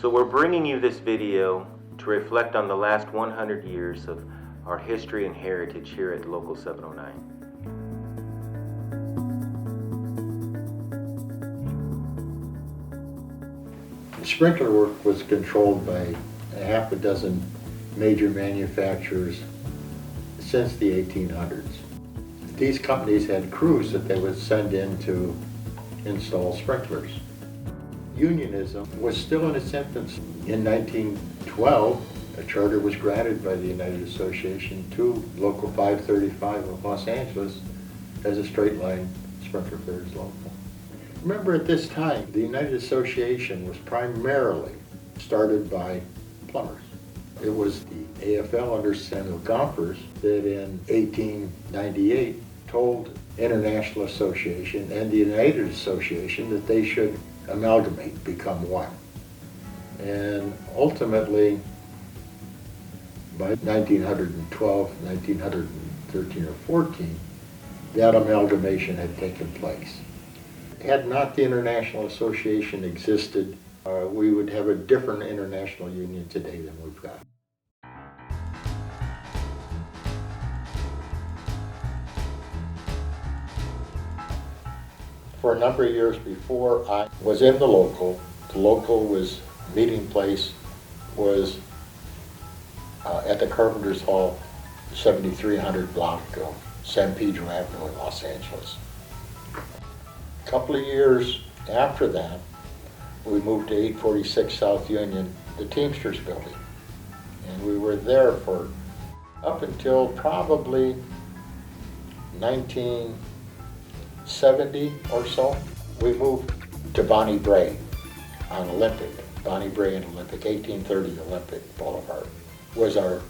So we're bringing you this video to reflect on the last 100 years of our history and heritage here at Local 709. Sprinkler work was controlled by a half a dozen major manufacturers since the 1800s. These companies had crews that they would send in to install sprinklers. Unionism was still in its infancy. In 1912, a charter was granted by the United Association to Local 535 of Los Angeles as a straight line sprinkler fitters local. Remember, at this time, the United Association was primarily started by plumbers. It was the AFL under Samuel Gompers that in 1898 told International Association and the United Association that they should amalgamate, become one. And ultimately, by 1912, 1913 or 14, that amalgamation had taken place. Had not the International Association existed, we would have a different international union today than we've got. For a number of years before I was in the local was meeting place was at the Carpenters Hall, 7300 block of San Pedro Avenue in Los Angeles. A couple of years after that, we moved to 846 South Union, the Teamsters building. And we were there for up until probably 1970 or so. We moved to Bonnie Brae on Olympic. Bonnie Brae and Olympic, 1830 Olympic Boulevard was our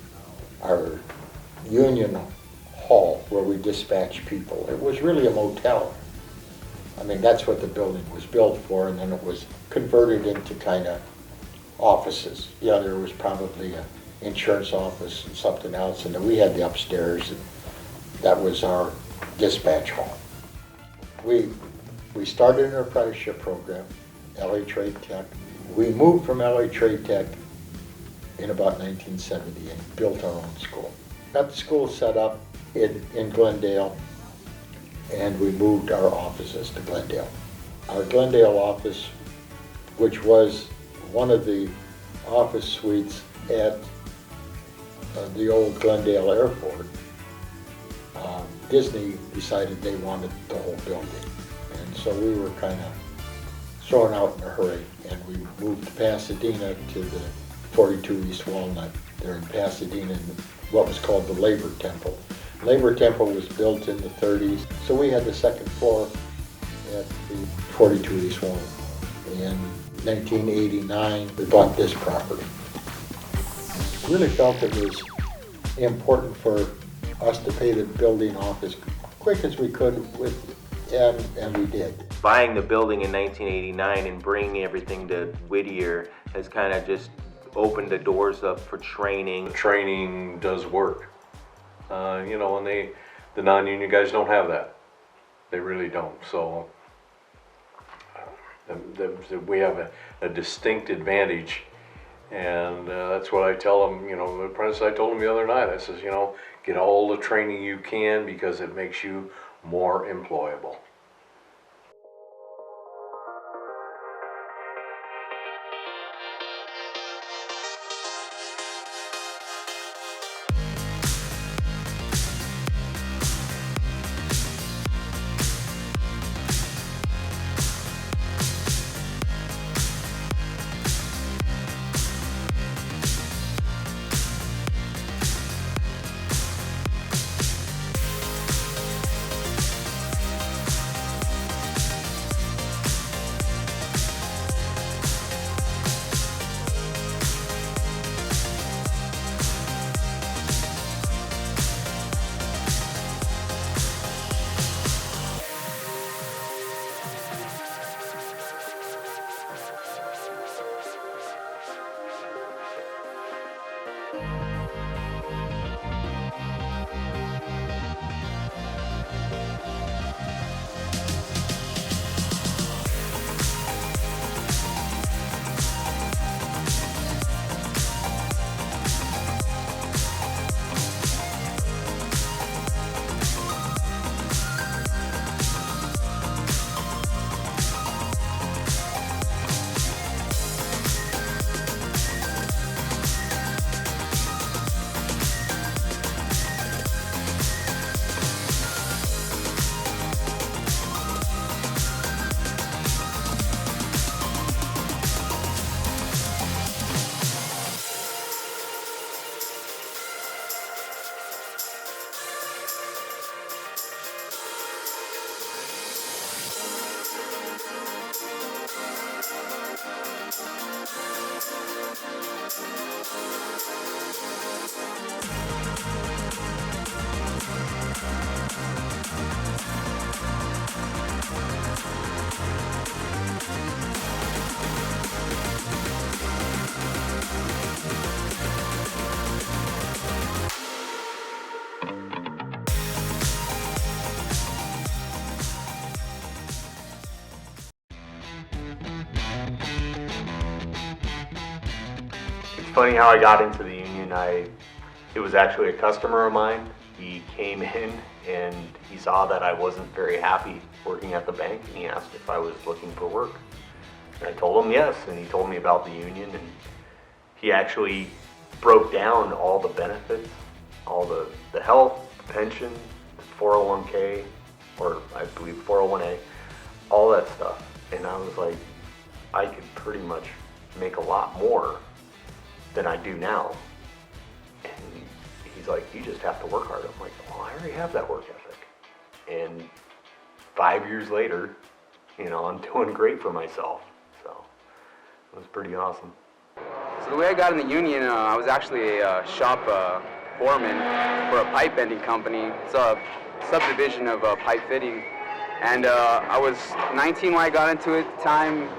union hall where we dispatched people. It was really a motel. I mean, that's what the building was built for, and then it was converted into kind of offices. Yeah, there was probably an insurance office and something else, and then we had the upstairs, and that was our dispatch hall. We started an apprenticeship program, LA Trade Tech. We moved from LA Trade Tech in about 1970 and built our own school. Got the school set up in Glendale, and we moved our offices to Glendale. Our Glendale office, which was one of the office suites at the old Glendale Airport, Disney decided they wanted the whole building. And so we were kind of thrown out in a hurry, and we moved to Pasadena to the 42 East Walnut there in Pasadena, in what was called the Labor Temple. Labor Temple was built in the 30s, so we had the second floor at the 42 East Walnut. In 1989, we bought this property. Really felt it was important for us to pay the building off as quick as we could, and we did. Buying the building in 1989 and bringing everything to Whittier has kind of just opened the doors up for training. Training does work. And the non-union guys don't have that. They really don't. So we have a distinct advantage, and that's what I tell them. The apprentice, I told him the other night, I says, get all the training you can because it makes you more employable. funny how I got into the union. It was actually a customer of mine. He came in and he saw that I wasn't very happy working at the bank, and he asked if I was looking for work. And I told him yes, and he told me about the union, and he actually broke down all the benefits, all the health, the pension, the 401k, or I believe 401a, all that stuff. And I was like, I could pretty much make a lot more than I do now. And he's like, you just have to work hard. I'm like, well, I already have that work ethic. And 5 years later, I'm doing great for myself. So it was pretty awesome. So the way I got in the union, I was actually a shop foreman for a pipe bending company. It's a subdivision of pipe fitting. And I was 19 when I got into it. At the time,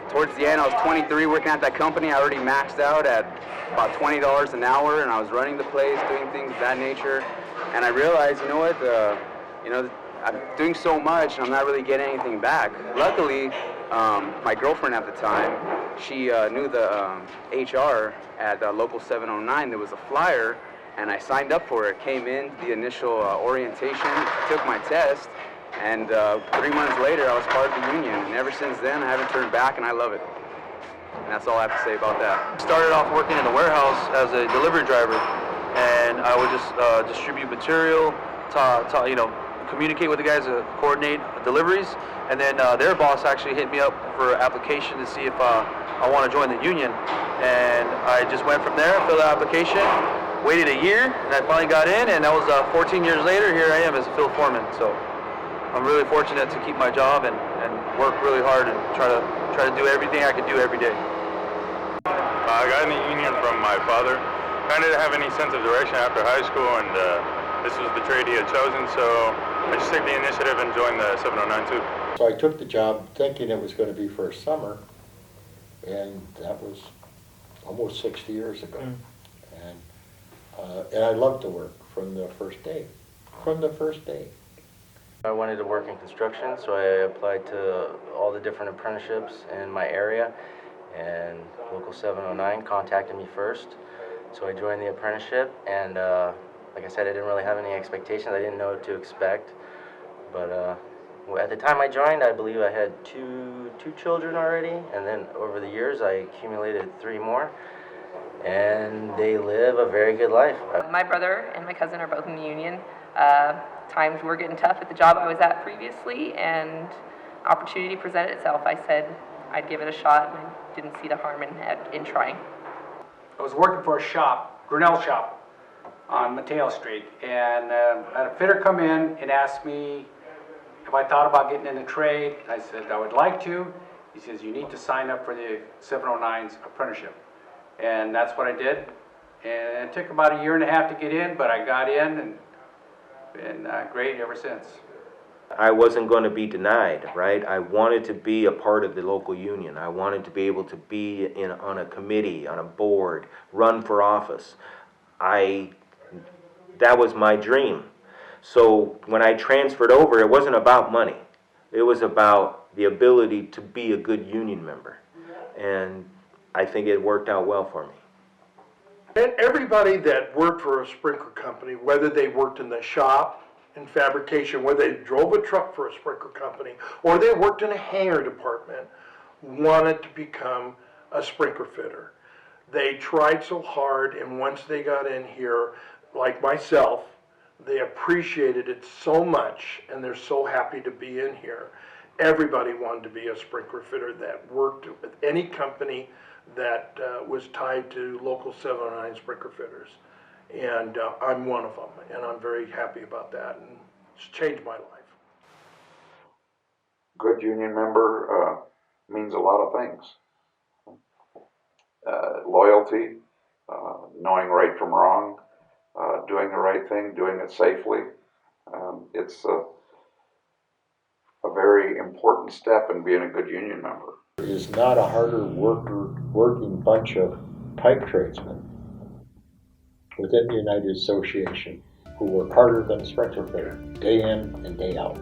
towards the end, I was 23 working at that company. I already maxed out at about $20 an hour, and I was running the place, doing things of that nature. And I realized, you know what, I'm doing so much, and I'm not really getting anything back. Luckily, my girlfriend at the time, she knew the HR at Local 709. There was a flyer, and I signed up for it. Came in, the initial orientation, took my test, and 3 months later, I was part of the union. And ever since then, I haven't turned back, and I love it. And that's all I have to say about that. Started off working in the warehouse as a delivery driver, and I would just distribute material, communicate with the guys to coordinate deliveries, and then their boss actually hit me up for an application to see if I want to join the union. And I just went from there, filled out the application, waited a year, and I finally got in, and that was 14 years later, here I am as a field foreman. So I'm really fortunate to keep my job and work really hard and try to do everything I can do every day. I got in the union from my father. Kind of didn't have any sense of direction after high school, and this was the trade he had chosen, so I just took the initiative and joined the 709 too. So I took the job thinking it was going to be for a summer, and that was almost 60 years ago. And I loved to work from the first day. I wanted to work in construction, so I applied to all the different apprenticeships in my area, and Local 709 contacted me first. So I joined the apprenticeship, and like I said, I didn't really have any expectations. I didn't know what to expect. But at the time I joined, I believe I had two children already, and then over the years I accumulated 3 more, and they live a very good life. My brother and my cousin are both in the union. Times were getting tough at the job I was at previously, and opportunity presented itself. I said I'd give it a shot, and I didn't see the harm in trying. I was working for a shop, Grinnell shop, on Mateo Street, and I had a fitter come in and asked me if I thought about getting in the trade. I said I would like to. He says you need to sign up for the 709's apprenticeship, and that's what I did. And it took about 1.5 years to get in, but I got in and been great ever since. I wasn't going to be denied, right? I wanted to be a part of the local union. I wanted to be able to be on a committee, on a board, run for office. That was my dream. So when I transferred over, it wasn't about money. It was about the ability to be a good union member. And I think it worked out well for me. And everybody that worked for a sprinkler company, whether they worked in the shop, in fabrication, whether they drove a truck for a sprinkler company, or they worked in a hangar department, wanted to become a sprinkler fitter. They tried so hard, and once they got in here, like myself, they appreciated it so much, and they're so happy to be in here. Everybody wanted to be a sprinkler fitter that worked with any company that was tied to Local 709 sprinkler fitters. And I'm one of them, and I'm very happy about that, and it's changed my life. Good union member means a lot of things. Loyalty, knowing right from wrong, doing the right thing, doing it safely. It's a very important step in being a good union member. There is not a harder working bunch of pipe tradesmen within the United Association who work harder than a sprinkler fitter, day in and day out.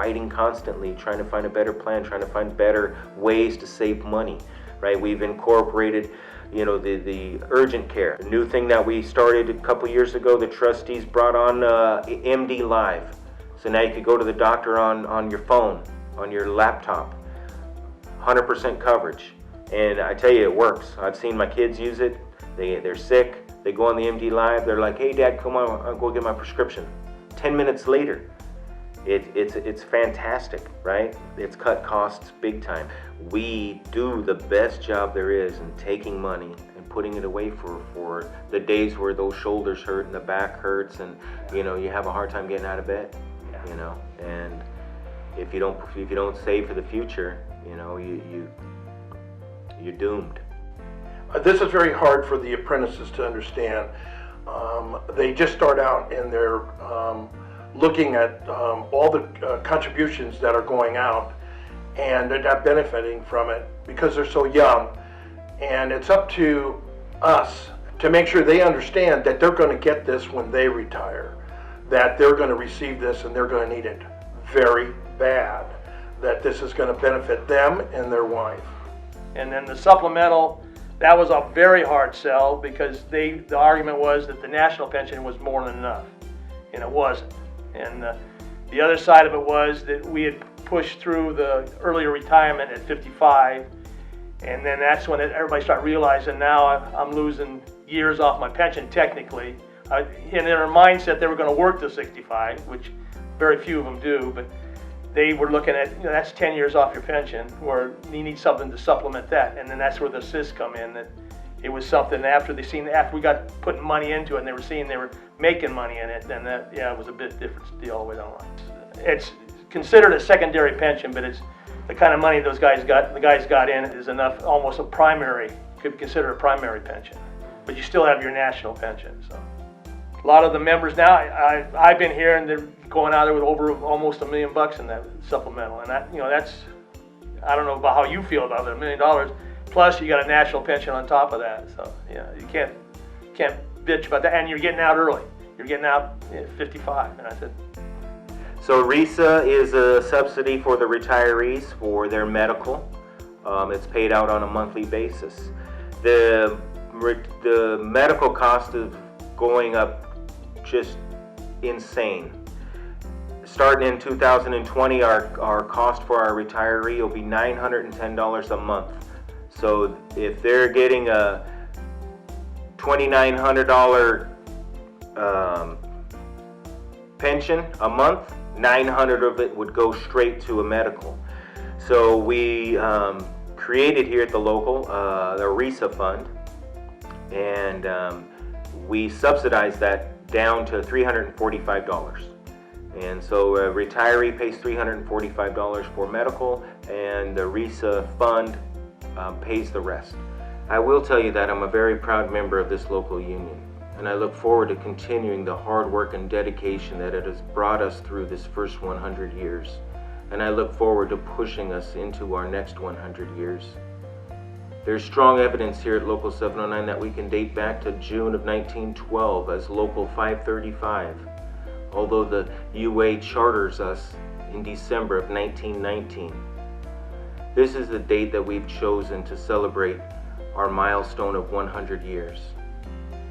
fighting constantly, trying to find a better plan, trying to find better ways to save money, right? We've incorporated, you know, the urgent care. A new thing that we started a couple years ago, the trustees brought on MD Live. So now you could go to the doctor on your phone, on your laptop, 100% coverage. And I tell you, it works. I've seen my kids use it. They're sick. They go on the MD Live. They're like, hey, Dad, come on, I'll go get my prescription. 10 minutes later. It's fantastic, right? It's cut costs big time. We do the best job there is in taking money and putting it away for the days where those shoulders hurt and the back hurts and, you know, you have a hard time getting out of bed, you know? And if you don't save for the future, you know, you're doomed. This is very hard for the apprentices to understand. They just start out and they're looking at all the contributions that are going out, and they're not benefiting from it because they're so young. And it's up to us to make sure they understand that they're going to get this when they retire, that they're going to receive this and they're going to need it very bad, that this is going to benefit them and their wife. And then the supplemental, that was a very hard sell because the argument was that the national pension was more than enough, and it wasn't. And the other side of it was that we had pushed through the earlier retirement at 55, and then that's when everybody started realizing now I'm losing years off my pension technically. In their mindset, they were going to work to 65, which very few of them do, but they were looking at, you know, that's 10 years off your pension, or you need something to supplement that. And then that's where the assists come in, that it was something after we got putting money into it and they were seeing they were making money in it, then that, yeah, it was a bit different deal all the way down the line. It's considered a secondary pension, but it's the kind of money the guys got in is enough, almost a primary, could be considered a primary pension. But you still have your national pension, so. A lot of the members now, I've been here and they're going out there with over almost $1 million in that supplemental, and that, you know, that's, I don't know about how you feel about it, $1 million. Plus, you got a national pension on top of that, so yeah, you can't bitch about that. And you're getting out early. You're getting out at 55, and I said. So RISA is a subsidy for the retirees for their medical. It's paid out on a monthly basis. The medical cost is going up just insane. Starting in 2020, our cost for our retiree will be $910 a month. So if they're getting a $2,900 pension a month, $900 of it would go straight to a medical. So we created here at the local the RISA fund, and we subsidize that down to $345. And so a retiree pays $345 for medical, and the RISA fund pays the rest. I will tell you that I'm a very proud member of this local union, and I look forward to continuing the hard work and dedication that it has brought us through this first 100 years. And I look forward to pushing us into our next 100 years. There's strong evidence here at Local 709 that we can date back to June of 1912 as Local 535, although the UA charters us in December of 1919. This is the date that we've chosen to celebrate our milestone of 100 years.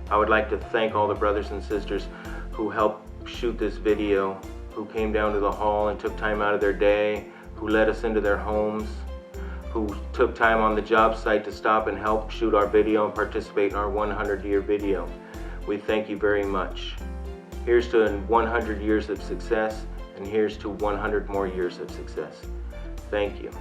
I would like to thank all the brothers and sisters who helped shoot this video, who came down to the hall and took time out of their day, who let us into their homes, who took time on the job site to stop and help shoot our video and participate in our 100-year video. We thank you very much. Here's to 100 years of success, and here's to 100 more years of success. Thank you.